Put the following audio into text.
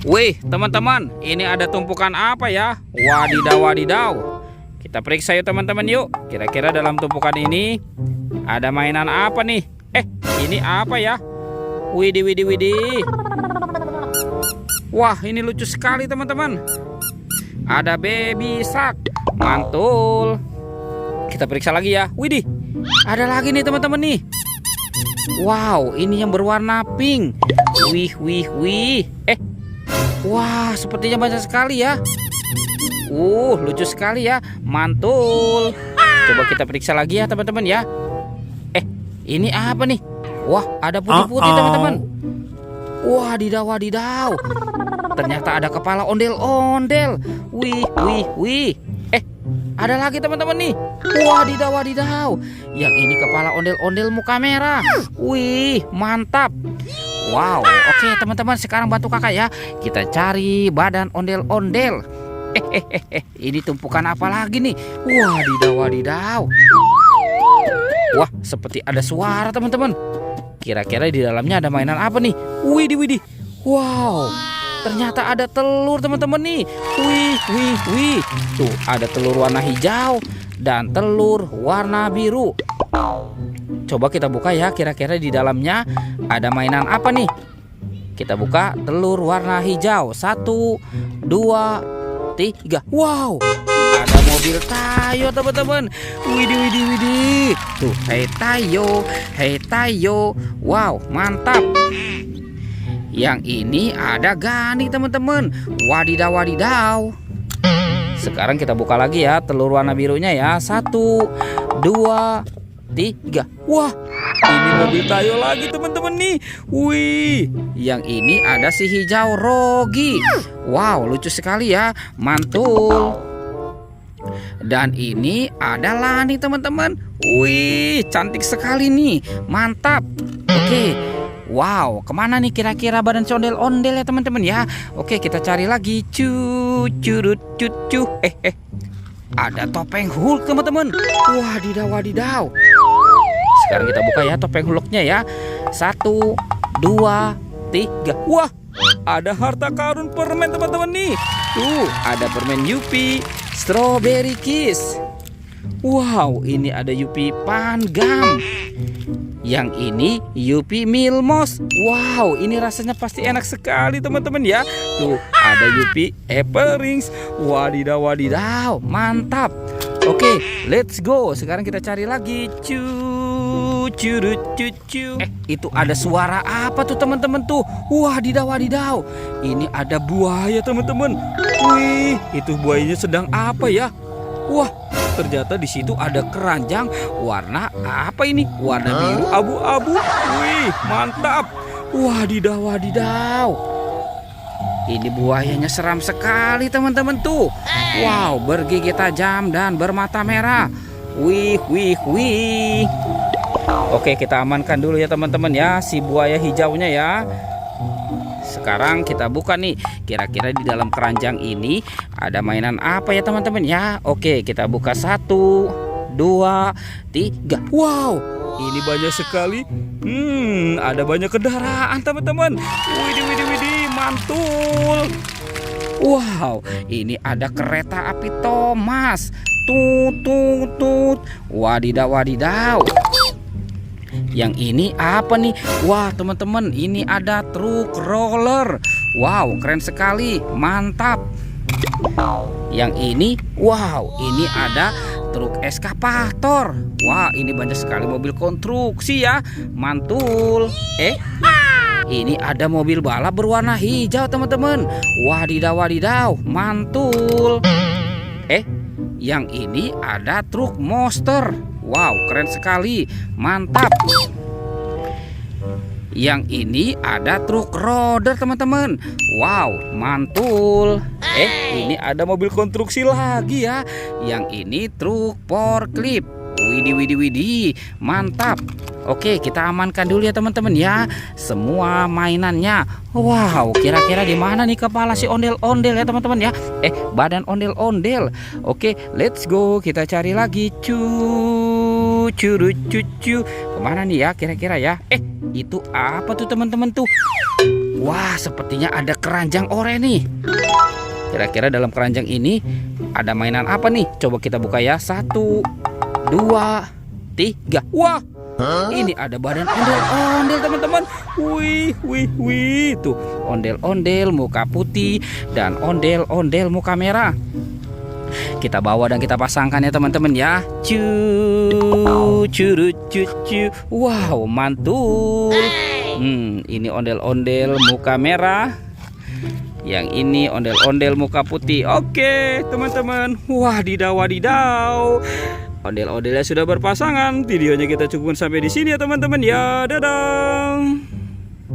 Wih, teman-teman, ini ada tumpukan apa ya? Wadidaw, wadidaw. Kita periksa yuk teman-teman yuk. Kira-kira dalam tumpukan ini ada mainan apa nih? Ini apa ya? Widih, widih, widih. Wah, ini lucu sekali teman-teman. Ada baby shark. Mantul. Kita periksa lagi ya. Widih, ada lagi nih teman-teman nih. Wow, ini yang berwarna pink. Wih, wih, wih. Wah, sepertinya banyak sekali ya. Lucu sekali ya. Mantul. Coba kita periksa lagi ya teman-teman ya. Ini apa nih? Wah, ada putih-putih teman-teman. Wadidaw, wadidaw. Ternyata ada kepala ondel-ondel. Wih, wih, wih. Ada lagi teman-teman nih. Wadidaw, wadidaw. Yang ini kepala ondel-ondel muka merah. Wih, mantap. Wow, oke teman-teman, sekarang bantu kakak ya. Kita cari badan ondel-ondel. Ini tumpukan apa lagi nih? Wadidaw, wadidaw. Wah, seperti ada suara teman-teman. Kira-kira di dalamnya ada mainan apa nih? Widih, widih. Wow, ternyata ada telur teman-teman nih. Wih, wih, wih. Tuh, ada telur warna hijau dan telur warna biru. Coba kita buka ya, kira-kira di dalamnya ada mainan apa nih? Kita buka telur warna hijau. 1, 2, 3. Wow, ada mobil Tayo teman-teman. Widih, widih, widih. Tuh, hey Tayo, hey Tayo. Wow, mantap. Yang ini ada Gani teman-teman. Wadidaw, wadidaw. Sekarang kita buka lagi ya telur warna birunya ya. 1, 2, 3. Wah, ini mobil Tayo lagi teman-teman nih. Wih, yang ini ada si hijau Rogi. Wow, lucu sekali ya. Mantul. Dan ini ada Lani teman-teman. Wih, cantik sekali nih. Mantap. Oke. Wow, kemana nih kira-kira badan ondel-ondel ya teman-teman ya? Oke, kita cari lagi. Curut, cucu. Ada topeng Hulk teman-teman. Wadidaw, wadidaw. Sekarang kita buka ya topeng Hulknya ya. 1, 2, 3. Wah, ada harta karun permen teman-teman nih. Tuh, ada permen Yupi Strawberry Kiss. Wow, ini ada Yupi Pangam. Yang ini Yupi Milmos. Wow, ini rasanya pasti enak sekali teman-teman ya. Tuh, ada Yupi Apple Rings. Wadidaw, wadidaw. Mantap. Oke, let's go. Sekarang kita cari lagi. Curut, cucu. Itu ada suara apa tuh teman-teman tuh? Wadidaw, wadidaw. Ini ada buaya teman-teman. Wih, itu buayanya sedang apa ya? Wah, ternyata di situ ada keranjang warna apa ini? Warna biru abu-abu. Wih, mantap. Wadidaw, wadidaw. Ini buayanya seram sekali teman-teman tuh. Wow, bergigi tajam dan bermata merah. Wih, wih, wih. Oke, kita amankan dulu ya teman-teman ya si buaya hijaunya ya. Sekarang kita buka nih. Kira-kira di dalam keranjang ini ada mainan apa ya teman-teman ya? Oke, kita buka 1, 2, 3. Wow, ini banyak sekali. Ada banyak kendaraan teman-teman. Widih, widih, widih, mantul. Wow, ini ada kereta api Thomas. Tut, tut, tut. Wadidaw, wadidaw. Yang ini apa nih? Wah teman-teman, ini ada truk roller. Wow, keren sekali. Mantap. Yang ini, wow, ini ada truk eskavator. Wah, ini banyak sekali mobil konstruksi ya. Mantul. Ini ada mobil balap berwarna hijau teman-teman. Wadidaw, wadidaw. Mantul. Yang ini ada truk monster. Wow, keren sekali. Mantap. Yang ini ada truk roder teman-teman. Wow, mantul. Ini ada mobil konstruksi lagi ya. Yang ini truk forklift. Widih, widih, widih. Mantap. Oke, kita amankan dulu ya teman-teman ya semua mainannya. Wow, kira-kira di mana nih kepala si ondel-ondel ya teman-teman ya? Badan ondel-ondel. Oke, let's go. Kita cari lagi. Curut, cucu. Kemana nih ya kira-kira ya? Itu apa tuh teman-teman tuh? Wah, sepertinya ada keranjang oranye nih. Kira-kira dalam keranjang ini ada mainan apa nih? Coba kita buka ya. 1, 2, 3. Wah, ini ada badan ondel-ondel teman-teman. Wih. Tuh, ondel-ondel muka putih dan ondel-ondel muka merah. Kita bawa dan kita pasangkan ya teman-teman ya. Cucu. Wow, mantul. Ini ondel-ondel muka merah. Yang ini ondel-ondel muka putih. Oke teman-teman. Wadidaw. Ondel-ondelnya sudah berpasangan. Videonya kita cukupkan sampai di sini ya teman-teman ya. Dadah.